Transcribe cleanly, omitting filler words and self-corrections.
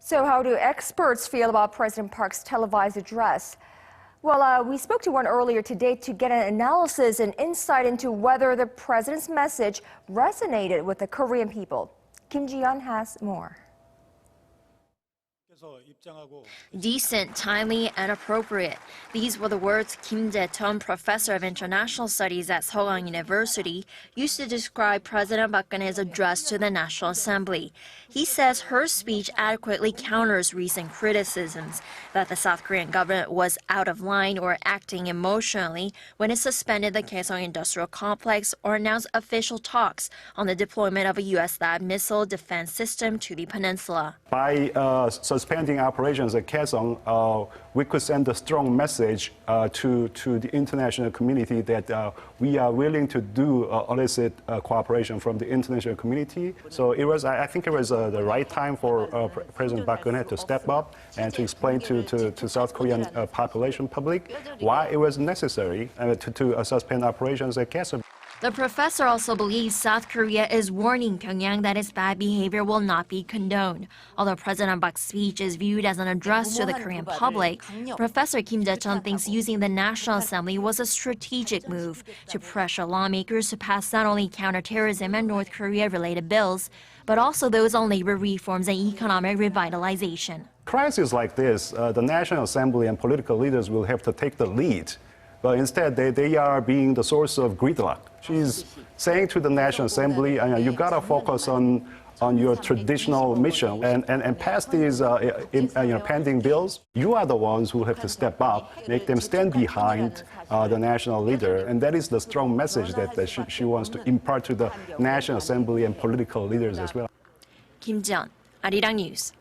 So how do experts feel about President Park's televised address? Well, we spoke to one earlier today to get an analysis and insight into whether the president's message resonated with the Korean people. Kim Jae-chun has more. Decent, timely, and appropriate. These were the words Kim Jae-chun, professor of international studies at Sogang University, used to describe President Park Geun-hye's address to the National Assembly. He says her speech adequately counters recent criticisms that the South Korean government was out of line or acting emotionally when it suspended the Kaesong Industrial Complex or announced official talks on the deployment of a U.S.-led missile defense system to the peninsula. By suspending operations at Kaesong, we could send a strong message to the international community that we are willing to do elicit cooperation from the international community. So I think it was the right time for President Park Geun-hye to step up and to explain to South Korean population public why it was necessary to suspend operations at Kaesong. The professor also believes South Korea is warning Pyongyang that its bad behavior will not be condoned. Although President Park's speech is viewed as an address to the Korean public, Professor Kim Jae-chun thinks using the National Assembly was a strategic move to pressure lawmakers to pass not only counterterrorism and North Korea-related bills, but also those on labor reforms and economic revitalization. Crises like this, the National Assembly and political leaders will have to take the lead. But instead, they are being the source of gridlock. She's saying to the National Assembly, you gotta focus on your traditional mission and pass these pending bills. You are the ones who have to step up, make them stand behind the national leader. And that is the strong message that she wants to impart to the National Assembly and political leaders as well. Kim Jae-chun, Arirang News.